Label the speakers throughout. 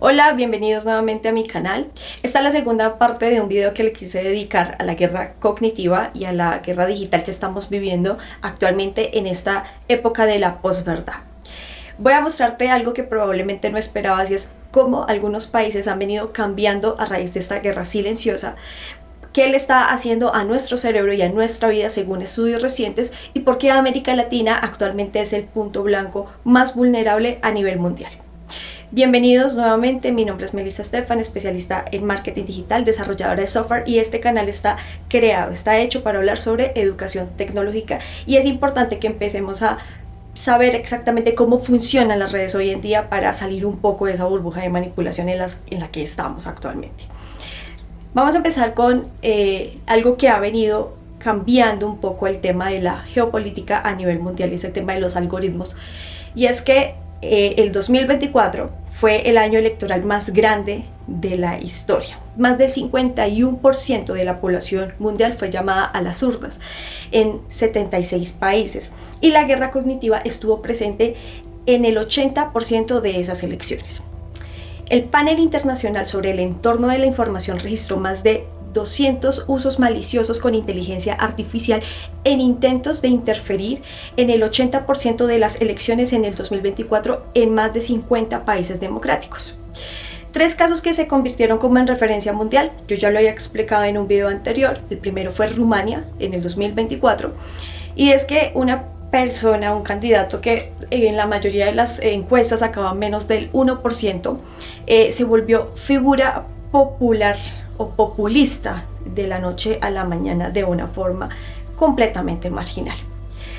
Speaker 1: Hola, bienvenidos nuevamente a mi canal. Esta es la segunda parte de un video que le quise dedicar a la guerra cognitiva y a la guerra digital que estamos viviendo actualmente en esta época de la posverdad. Voy a mostrarte algo que probablemente no esperabas y es cómo algunos países han venido cambiando a raíz de esta guerra silenciosa, qué le está haciendo a nuestro cerebro y a nuestra vida según estudios recientes y por qué América Latina actualmente es el punto blanco más vulnerable a nivel mundial. Bienvenidos nuevamente, mi nombre es Melissa Estefan, especialista en marketing digital, desarrolladora de software, y este canal está hecho para hablar sobre educación tecnológica, y es importante que empecemos a saber exactamente cómo funcionan las redes hoy en día para salir un poco de esa burbuja de manipulación en la que estamos actualmente. Vamos a empezar con algo que ha venido cambiando un poco el tema de la geopolítica a nivel mundial, y es el tema de los algoritmos, y es que el 2024 fue el año electoral más grande de la historia. Más del 51% de la población mundial fue llamada a las urnas en 76 países, y la guerra cognitiva estuvo presente en el 80% de esas elecciones. El panel internacional sobre el entorno de la información registró más de 200 usos maliciosos con inteligencia artificial en intentos de interferir en el 80% de las elecciones en el 2024 en más de 50 países democráticos. Tres casos que se convirtieron como en referencia mundial, yo ya lo había explicado en un video anterior. El primero fue Rumania en el 2024, y es que un candidato que en la mayoría de las encuestas sacaba menos del 1%, se volvió figura popular o populista de la noche a la mañana de una forma completamente marginal.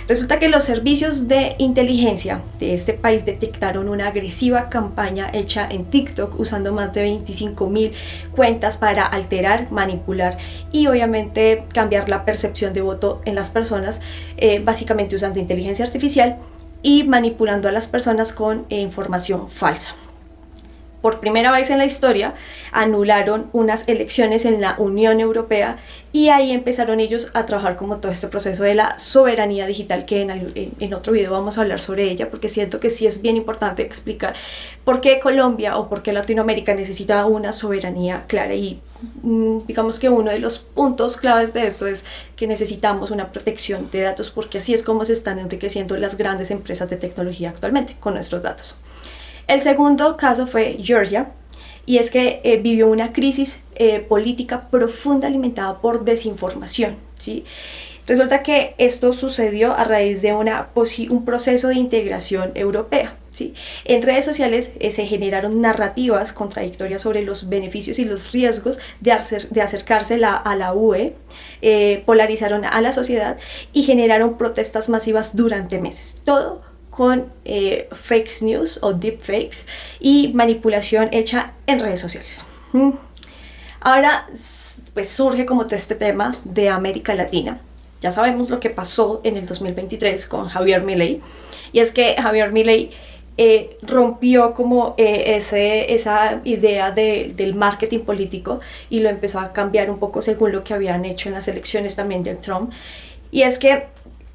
Speaker 1: Resulta que los servicios de inteligencia de este país detectaron una agresiva campaña hecha en TikTok usando más de 25.000 cuentas para alterar, manipular y obviamente cambiar la percepción de voto en las personas, básicamente usando inteligencia artificial y manipulando a las personas con información falsa. Por primera vez en la historia anularon unas elecciones en la Unión Europea, y ahí empezaron ellos a trabajar como todo este proceso de la soberanía digital, que en otro video vamos a hablar sobre ella, porque siento que sí es bien importante explicar por qué Colombia o por qué Latinoamérica necesita una soberanía clara. Y digamos que uno de los puntos claves de esto es que necesitamos una protección de datos, porque así es como se están enriqueciendo las grandes empresas de tecnología actualmente con nuestros datos. El segundo caso fue Georgia, y es que vivió una crisis política profunda alimentada por desinformación, ¿sí? Resulta que esto sucedió a raíz de un proceso de integración europea, ¿sí? En redes sociales se generaron narrativas contradictorias sobre los beneficios y los riesgos de acercarse a la UE, polarizaron a la sociedad y generaron protestas masivas durante meses. Todo con fake news o deepfakes y manipulación hecha en redes sociales. Ahora pues surge como todo este tema de América Latina. Ya sabemos lo que pasó en el 2023 con Javier Milei, y es que Javier Milei rompió como esa idea del marketing político y lo empezó a cambiar un poco según lo que habían hecho en las elecciones también de Trump, y es que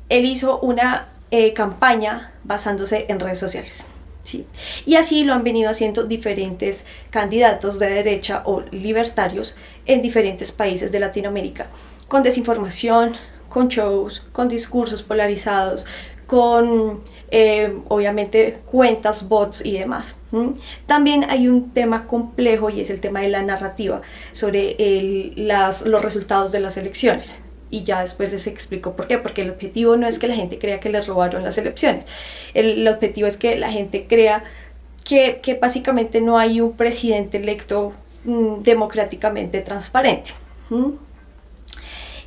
Speaker 1: él hizo una campaña basándose en redes sociales, ¿sí? Y así lo han venido haciendo diferentes candidatos de derecha o libertarios en diferentes países de Latinoamérica, con desinformación, con shows, con discursos polarizados, con obviamente cuentas, bots y demás. También hay un tema complejo, y es el tema de la narrativa sobre los resultados de las elecciones. Y ya después les explico por qué, porque el objetivo no es que la gente crea que les robaron las elecciones. El objetivo es que la gente crea que básicamente no hay un presidente electo democráticamente transparente.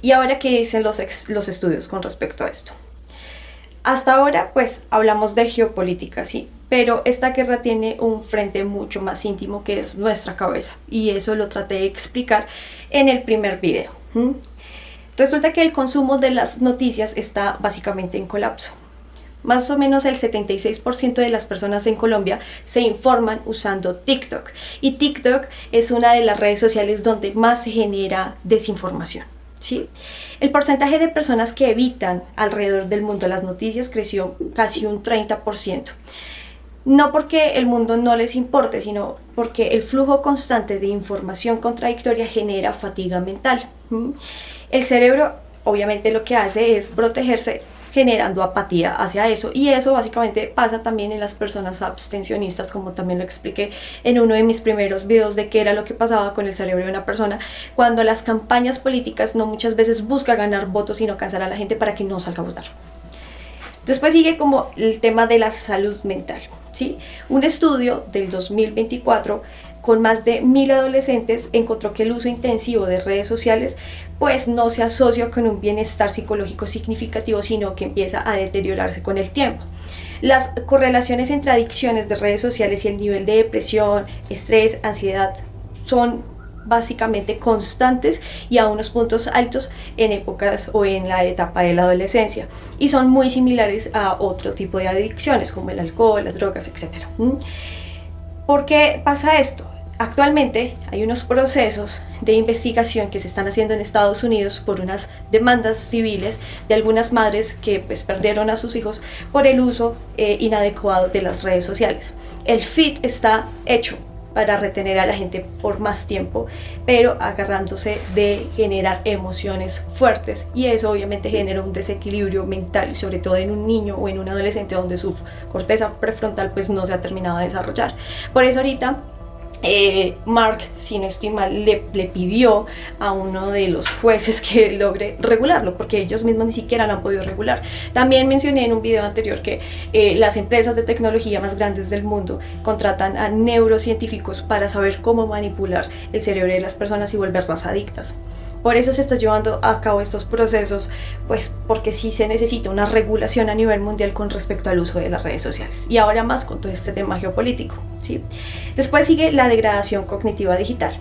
Speaker 1: Y ahora, ¿qué dicen los estudios con respecto a esto? Hasta ahora pues hablamos de geopolítica, sí, pero esta guerra tiene un frente mucho más íntimo, que es nuestra cabeza, y eso lo traté de explicar en el primer video. Resulta que el consumo de las noticias está básicamente en colapso. Más o menos el 76% de las personas en Colombia se informan usando TikTok, y TikTok es una de las redes sociales donde más se genera desinformación, ¿sí? El porcentaje de personas que evitan alrededor del mundo las noticias creció casi un 30%. No porque el mundo no les importe, sino porque el flujo constante de información contradictoria genera fatiga mental. El cerebro obviamente lo que hace es protegerse generando apatía hacia eso, y eso básicamente pasa también en las personas abstencionistas, como también lo expliqué en uno de mis primeros videos de qué era lo que pasaba con el cerebro de una persona cuando las campañas políticas no muchas veces buscan ganar votos sino cansar a la gente para que no salga a votar. Después sigue como el tema de la salud mental, ¿sí? Un estudio del 2024 con más de 1000 adolescentes encontró que el uso intensivo de redes sociales pues no se asocia con un bienestar psicológico significativo, sino que empieza a deteriorarse con el tiempo. Las correlaciones entre adicciones de redes sociales y el nivel de depresión, estrés, ansiedad son básicamente constantes y a unos puntos altos en épocas o en la etapa de la adolescencia, y son muy similares a otro tipo de adicciones como el alcohol, las drogas, etc. ¿Por qué pasa esto? Actualmente hay unos procesos de investigación que se están haciendo en Estados Unidos por unas demandas civiles de algunas madres que pues perdieron a sus hijos por el uso inadecuado de las redes sociales. El feed está hecho para retener a la gente por más tiempo, pero agarrándose de generar emociones fuertes, y eso obviamente genera un desequilibrio mental, sobre todo en un niño o en un adolescente donde su corteza prefrontal pues no se ha terminado de desarrollar. Por eso ahorita Mark, si no estoy mal, le pidió a uno de los jueces que logre regularlo, porque ellos mismos ni siquiera lo han podido regular. También mencioné en un video anterior que las empresas de tecnología más grandes del mundo contratan a neurocientíficos para saber cómo manipular el cerebro de las personas y volverlas adictas. Por eso se está llevando a cabo estos procesos, pues porque sí se necesita una regulación a nivel mundial con respecto al uso de las redes sociales, y ahora más con todo este tema geopolítico, ¿sí? Después sigue la degradación cognitiva digital.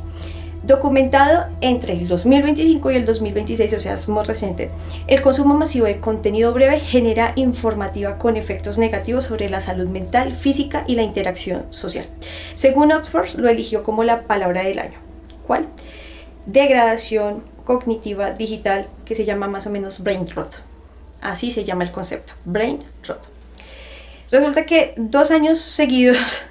Speaker 1: Documentado entre el 2025 y el 2026, o sea, es muy reciente, el consumo masivo de contenido breve genera informativa con efectos negativos sobre la salud mental, física y la interacción social. Según Oxford, lo eligió como la palabra del año. ¿Cuál? Degradación cognitiva digital, que se llama más o menos brain rot. Así se llama el concepto, brain rot. Resulta que 2 años seguidos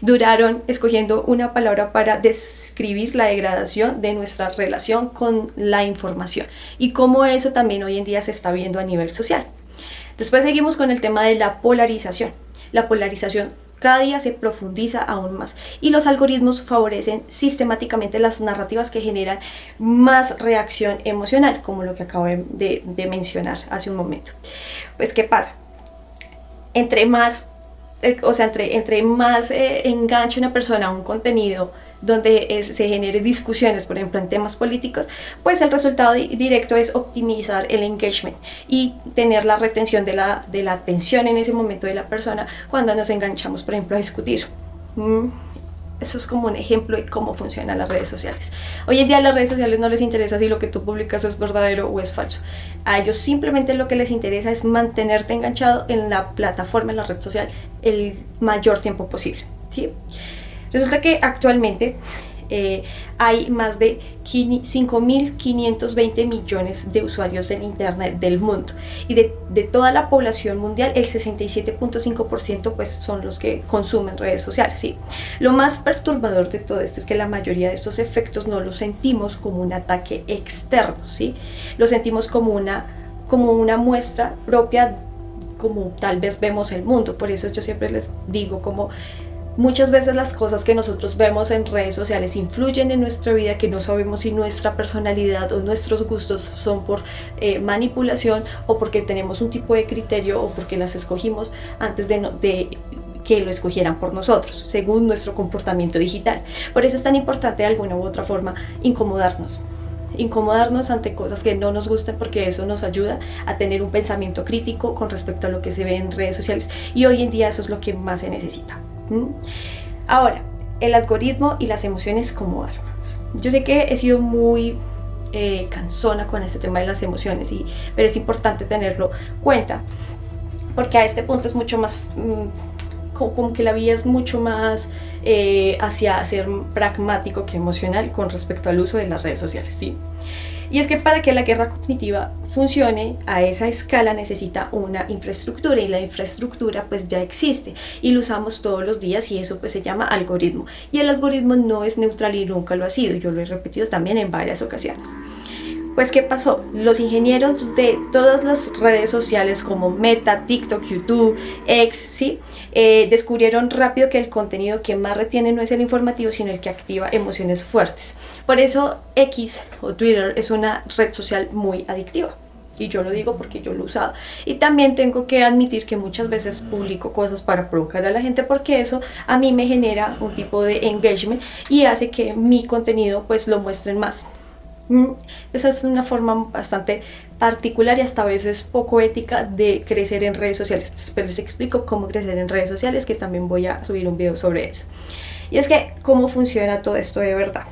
Speaker 1: duraron escogiendo una palabra para describir la degradación de nuestra relación con la información y cómo eso también hoy en día se está viendo a nivel social. Después seguimos con el tema de la polarización. La polarización cada día se profundiza aún más, y los algoritmos favorecen sistemáticamente las narrativas que generan más reacción emocional, como lo que acabo de mencionar hace un momento. Pues, ¿qué pasa? Entre más enganche una persona a un contenido donde se genere discusiones, por ejemplo en temas políticos, pues el resultado directo es optimizar el engagement y tener la retención de la atención en ese momento de la persona cuando nos enganchamos, por ejemplo, a discutir. Eso es como un ejemplo de cómo funcionan las redes sociales. Hoy en día a las redes sociales no les interesa si lo que tú publicas es verdadero o es falso. A ellos simplemente lo que les interesa es mantenerte enganchado en la plataforma, en la red social, el mayor tiempo posible, ¿sí? Resulta que actualmente hay más de 5.520 millones de usuarios en Internet del mundo, y de toda la población mundial el 67.5% pues son los que consumen redes sociales, ¿sí? Lo más perturbador de todo esto es que la mayoría de estos efectos no los sentimos como un ataque externo, ¿sí? Lo sentimos como una muestra propia, como tal vez vemos el mundo. Por eso yo siempre les digo como muchas veces las cosas que nosotros vemos en redes sociales influyen en nuestra vida, que no sabemos si nuestra personalidad o nuestros gustos son por manipulación, o porque tenemos un tipo de criterio, o porque las escogimos antes de que lo escogieran por nosotros, según nuestro comportamiento digital. Por eso es tan importante de alguna u otra forma incomodarnos ante cosas que no nos gustan, porque eso nos ayuda a tener un pensamiento crítico con respecto a lo que se ve en redes sociales, y hoy en día eso es lo que más se necesita. Ahora, el algoritmo y las emociones como armas. Yo sé que he sido muy cansona con este tema de las emociones, pero es importante tenerlo en cuenta, porque a este punto es mucho más como que la vida es mucho más hacia ser pragmático que emocional con respecto al uso de las redes sociales, ¿sí? Y es que para que la guerra cognitiva funcione a esa escala necesita una infraestructura, y la infraestructura pues ya existe y lo usamos todos los días, y eso pues se llama algoritmo. Y el algoritmo no es neutral y nunca lo ha sido, yo lo he repetido también en varias ocasiones. Pues ¿qué pasó? Los ingenieros de todas las redes sociales como Meta, TikTok, YouTube, X, ¿sí? Descubrieron rápido que el contenido que más retiene no es el informativo, sino el que activa emociones fuertes. Por eso X o Twitter es una red social muy adictiva. Y yo lo digo porque yo lo he usado. Y también tengo que admitir que muchas veces publico cosas para provocar a la gente, porque eso a mí me genera un tipo de engagement y hace que mi contenido pues lo muestren más. Esa es una forma bastante particular y hasta a veces poco ética de crecer en redes sociales. Después les explico cómo crecer en redes sociales, que también voy a subir un video sobre eso. Y es que, ¿cómo funciona todo esto de verdad?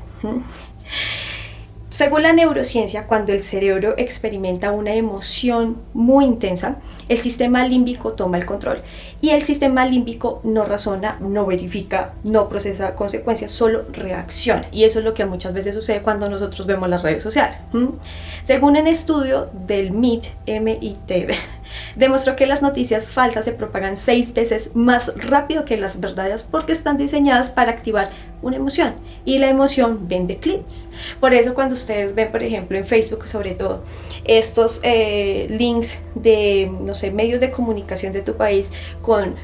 Speaker 1: Según la neurociencia, cuando el cerebro experimenta una emoción muy intensa, el sistema límbico toma el control, y el sistema límbico no razona, no verifica, no procesa consecuencias, solo reacciona. Y eso es lo que muchas veces sucede cuando nosotros vemos las redes sociales. Según un estudio del MIT, demostró que las noticias falsas se propagan 6 veces más rápido que las verdaderas, porque están diseñadas para activar una emoción, y la emoción vende clics. Por eso cuando ustedes ven, por ejemplo, en Facebook sobre todo, estos links de, no sé, medios de comunicación de tu país con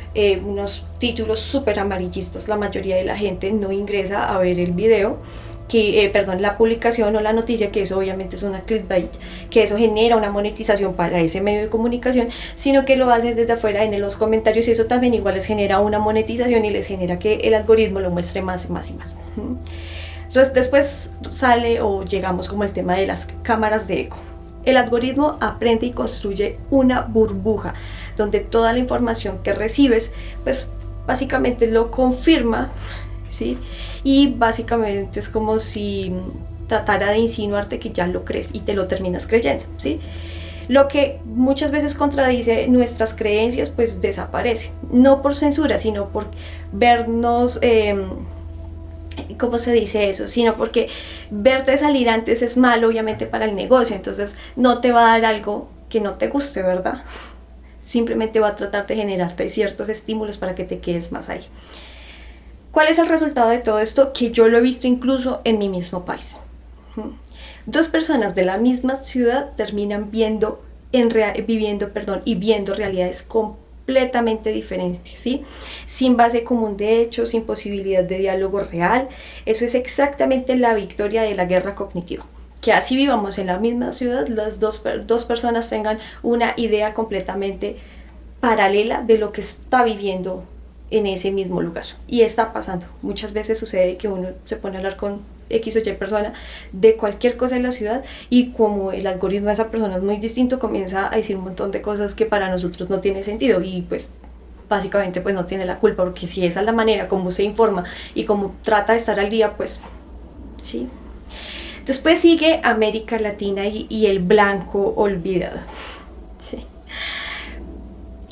Speaker 1: unos títulos súper amarillistas, la mayoría de la gente no ingresa a ver el video, la publicación o la noticia, que eso obviamente es una clickbait, que eso genera una monetización para ese medio de comunicación, sino que lo hacen desde afuera en los comentarios, y eso también igual les genera una monetización y les genera que el algoritmo lo muestre más y más y más. Después sale o llegamos como al tema de las cámaras de eco. El algoritmo aprende y construye una burbuja donde toda la información que recibes pues básicamente lo confirma, ¿sí? Y básicamente es como si tratara de insinuarte que ya lo crees y te lo terminas creyendo, ¿sí? Lo que muchas veces contradice nuestras creencias pues desaparece, no por censura, sino por vernos, ¿cómo se dice eso? Sino porque verte salir antes es malo obviamente para el negocio, entonces no te va a dar algo que no te guste, ¿verdad? Simplemente va a tratar de generarte ciertos estímulos para que te quedes más ahí. ¿Cuál es el resultado de todo esto? Que yo lo he visto incluso en mi mismo país. Dos personas de la misma ciudad terminan viendo realidades completamente diferentes, ¿sí? Sin base común de hechos, sin posibilidad de diálogo real. Eso es exactamente la victoria de la guerra cognitiva. Que así vivamos en la misma ciudad, las dos personas tengan una idea completamente paralela de lo que está viviendo en ese mismo lugar. Y está pasando. Muchas veces sucede que uno se pone a hablar con X o Y persona de cualquier cosa en la ciudad, y como el algoritmo de esa persona es muy distinto, comienza a decir un montón de cosas que para nosotros no tiene sentido, y pues básicamente pues no tiene la culpa, porque si esa es la manera como se informa y como trata de estar al día, pues sí. Después sigue América Latina y el blanco olvidado. Sí.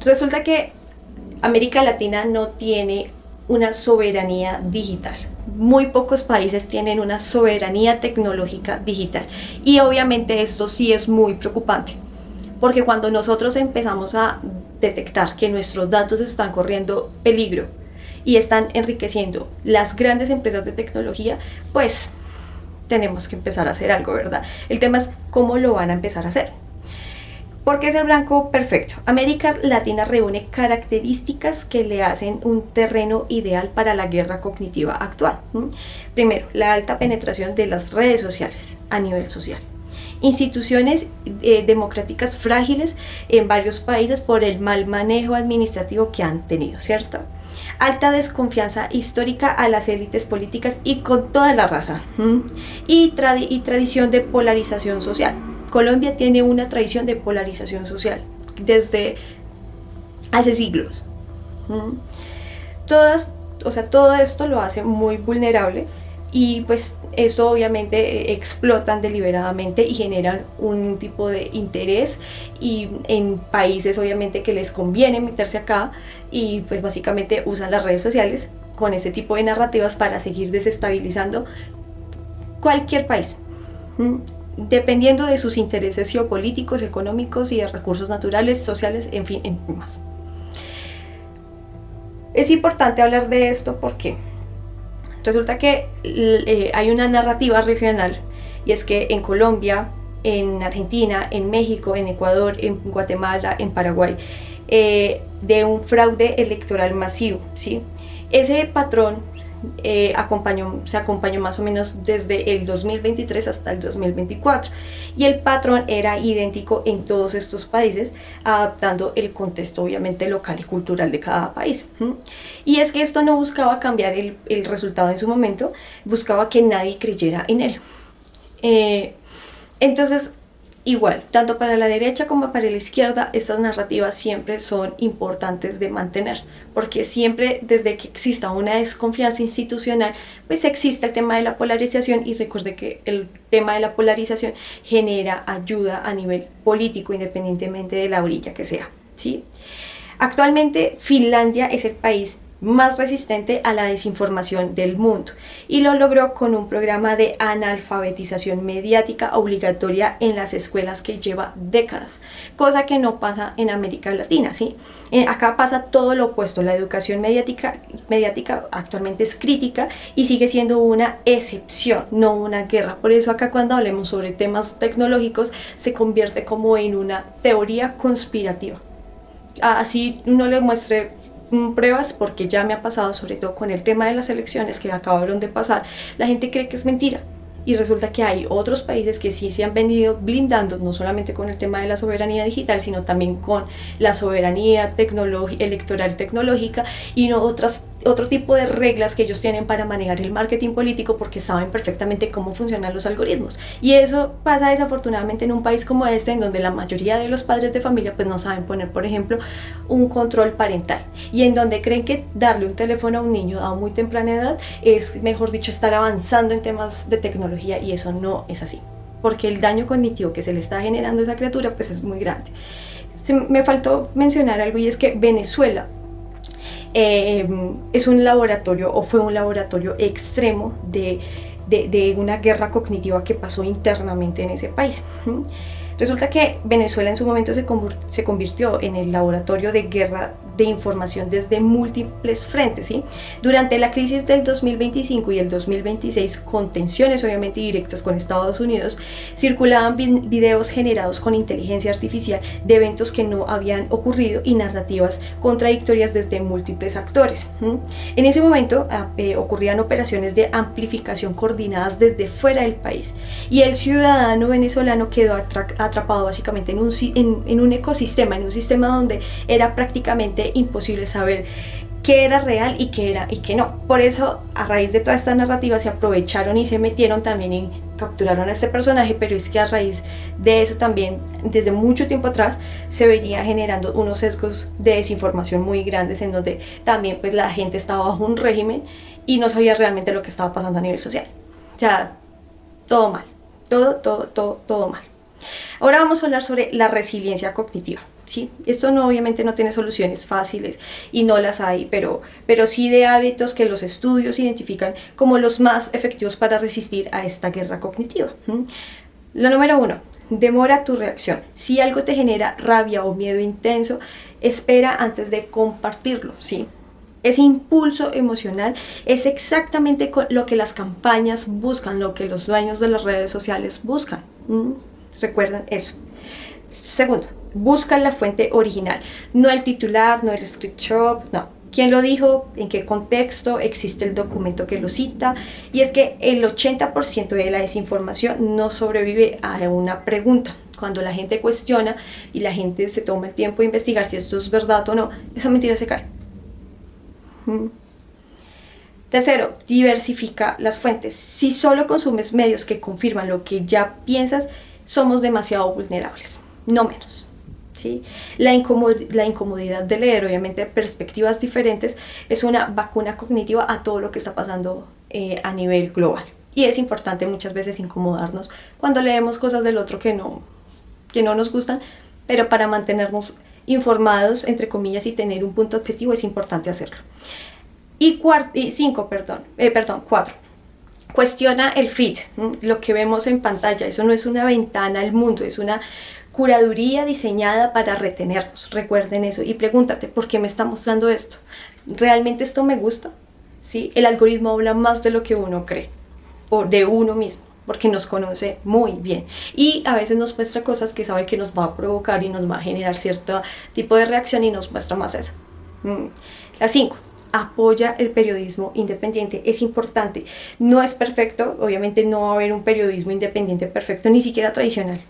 Speaker 1: Resulta que América Latina no tiene una soberanía digital. Muy pocos países tienen una soberanía tecnológica digital. Y obviamente esto sí es muy preocupante, porque cuando nosotros empezamos a detectar que nuestros datos están corriendo peligro y están enriqueciendo las grandes empresas de tecnología, pues tenemos que empezar a hacer algo, ¿verdad? El tema es cómo lo van a empezar a hacer. ¿Por qué es el blanco perfecto? América Latina reúne características que le hacen un terreno ideal para la guerra cognitiva actual. Primero, la alta penetración de las redes sociales a nivel social. Instituciones democráticas frágiles en varios países por el mal manejo administrativo que han tenido, ¿cierto? Alta desconfianza histórica a las élites políticas y con toda la razón. Y tradición de polarización social. Colombia tiene una tradición de polarización social desde hace siglos. Todo esto lo hace muy vulnerable, y pues esto obviamente explotan deliberadamente y generan un tipo de interés, y en países obviamente que les conviene meterse acá, y pues básicamente usan las redes sociales con ese tipo de narrativas para seguir desestabilizando cualquier país. dependiendo de sus intereses geopolíticos, económicos y de recursos naturales, sociales, en fin, en más. Es importante hablar de esto porque resulta que hay una narrativa regional, y es que en Colombia, en Argentina, en México, en Ecuador, en Guatemala, en Paraguay, de un fraude electoral masivo, ¿sí? Ese patrón se acompañó más o menos desde el 2023 hasta el 2024, y el patrón era idéntico en todos estos países, adaptando el contexto obviamente local y cultural de cada país. Y es que esto no buscaba cambiar el resultado en su momento, buscaba que nadie creyera en él. Entonces, igual, tanto para la derecha como para la izquierda, estas narrativas siempre son importantes de mantener, porque siempre desde que exista una desconfianza institucional, pues existe el tema de la polarización, y recuerde que el tema de la polarización genera ayuda a nivel político, independientemente de la orilla que sea, ¿sí? Actualmente, Finlandia es el país más resistente a la desinformación del mundo, y lo logró con un programa de analfabetización mediática obligatoria en las escuelas que lleva décadas, cosa que no pasa en América Latina, ¿sí? Acá pasa todo lo opuesto. La educación mediática actualmente es crítica y sigue siendo una excepción, no una guerra. Por eso acá, cuando hablemos sobre temas tecnológicos, se convierte como en una teoría conspirativa. Así uno le muestre pruebas, porque ya me ha pasado, sobre todo con el tema de las elecciones que acabaron de pasar, la gente cree que es mentira, y resulta que hay otros países que sí se han venido blindando, no solamente con el tema de la soberanía digital, sino también con la soberanía electoral tecnológica, y no otro tipo de reglas que ellos tienen para manejar el marketing político, porque saben perfectamente cómo funcionan los algoritmos. Y eso pasa desafortunadamente en un país como este, en donde la mayoría de los padres de familia pues no saben poner, por ejemplo, un control parental, y en donde creen que darle un teléfono a un niño a muy temprana edad es, mejor dicho, estar avanzando en temas de tecnología, y eso no es así, porque el daño cognitivo que se le está generando a esa criatura pues es muy grande. Me faltó mencionar algo, y es que Venezuela es un laboratorio, o fue un laboratorio extremo de una guerra cognitiva que pasó internamente en ese país. Resulta que Venezuela en su momento se convirtió en el laboratorio de guerra de información desde múltiples frentes, ¿sí? Durante la crisis del 2025 y el 2026, con tensiones obviamente directas con Estados Unidos, circulaban videos generados con inteligencia artificial de eventos que no habían ocurrido y narrativas contradictorias desde múltiples actores. En ese momento ocurrían operaciones de amplificación coordinadas desde fuera del país, y el ciudadano venezolano quedó atrapado básicamente en un ecosistema, en un sistema donde era prácticamente imposible saber qué era real y qué era y qué no. Por eso, a raíz de toda esta narrativa, se aprovecharon y se metieron también y capturaron a este personaje, pero es que a raíz de eso también, desde mucho tiempo atrás, se venía generando unos sesgos de desinformación muy grandes, en donde también pues la gente estaba bajo un régimen y no sabía realmente lo que estaba pasando a nivel social. O sea, todo mal, todo mal. Ahora vamos a hablar sobre la resiliencia cognitiva, ¿sí? Esto obviamente no tiene soluciones fáciles, y no las hay, pero sí de hábitos que los estudios identifican como los más efectivos para resistir a esta guerra cognitiva. La número 1, demora tu reacción. Si algo te genera rabia o miedo intenso, espera antes de compartirlo, ¿sí? Ese impulso emocional es exactamente lo que las campañas buscan, lo que los dueños de las redes sociales buscan. Recuerden eso. Segundo, busca la fuente original, no el titular, no el screenshot, no. ¿Quién lo dijo? ¿En qué contexto? ¿Existe el documento que lo cita? Y es que el 80% de la desinformación no sobrevive a una pregunta. Cuando la gente cuestiona y la gente se toma el tiempo de investigar si esto es verdad o no, esa mentira se cae. Tercero, diversifica las fuentes. Si solo consumes medios que confirman lo que ya piensas, somos demasiado vulnerables, no menos, ¿sí? La incomodidad de leer, obviamente, perspectivas diferentes, es una vacuna cognitiva a todo lo que está pasando a nivel global. Y es importante muchas veces incomodarnos cuando leemos cosas del otro que no nos gustan, pero para mantenernos informados, entre comillas, y tener un punto objetivo, es importante hacerlo. Y 4. Cuestiona el feed, lo que vemos en pantalla. Eso no es una ventana al mundo, es una curaduría diseñada para retenernos. Recuerden eso y pregúntate, ¿por qué me está mostrando esto? ¿Realmente esto me gusta? ¿Sí? El algoritmo habla más de lo que uno cree, o de uno mismo, porque nos conoce muy bien y a veces nos muestra cosas que sabe que nos va a provocar y nos va a generar cierto tipo de reacción y nos muestra más eso. La 5. Apoya el periodismo independiente. Es importante. No es perfecto, obviamente no va a haber un periodismo independiente perfecto, ni siquiera tradicional,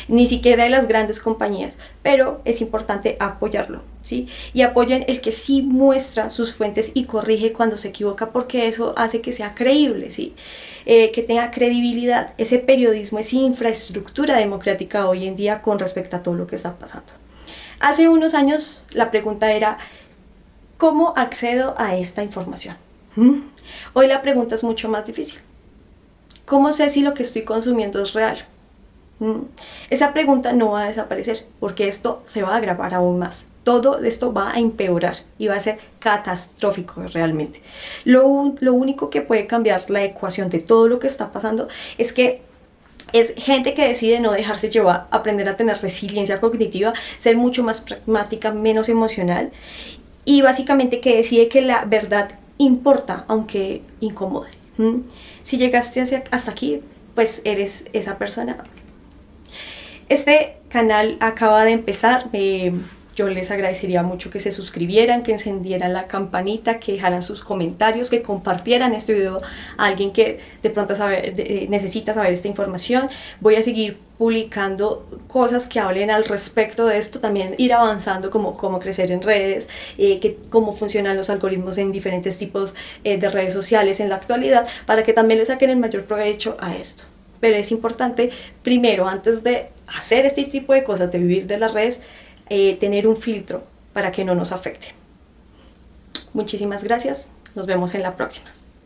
Speaker 1: ni siquiera de las grandes compañías, pero es importante apoyarlo, ¿sí? Y apoyen el que sí muestra sus fuentes y corrige cuando se equivoca, porque eso hace que sea creíble, ¿sí? Que tenga credibilidad. Ese periodismo es infraestructura democrática hoy en día con respecto a todo lo que está pasando. Hace unos años la pregunta era, ¿cómo accedo a esta información? Hoy la pregunta es mucho más difícil. ¿Cómo sé si lo que estoy consumiendo es real? Esa pregunta no va a desaparecer porque esto se va a agravar aún más. Todo esto va a empeorar y va a ser catastrófico realmente. Lo único que puede cambiar la ecuación de todo lo que está pasando es que es gente que decide no dejarse llevar, aprender a tener resiliencia cognitiva, ser mucho más pragmática, menos emocional y básicamente que decide que la verdad importa aunque incomode. Si llegaste hasta aquí, pues eres esa persona. Este canal acaba de empezar, yo les agradecería mucho que se suscribieran, que encendieran la campanita, que dejaran sus comentarios, que compartieran este video a alguien que de pronto necesita saber esta información. Voy a seguir publicando cosas que hablen al respecto de esto, también ir avanzando como cómo crecer en redes, cómo funcionan los algoritmos en diferentes tipos de redes sociales en la actualidad, para que también le saquen el mayor provecho a esto. Pero es importante, primero, antes de hacer este tipo de cosas, de vivir de las redes, tener un filtro para que no nos afecte. Muchísimas gracias, nos vemos en la próxima.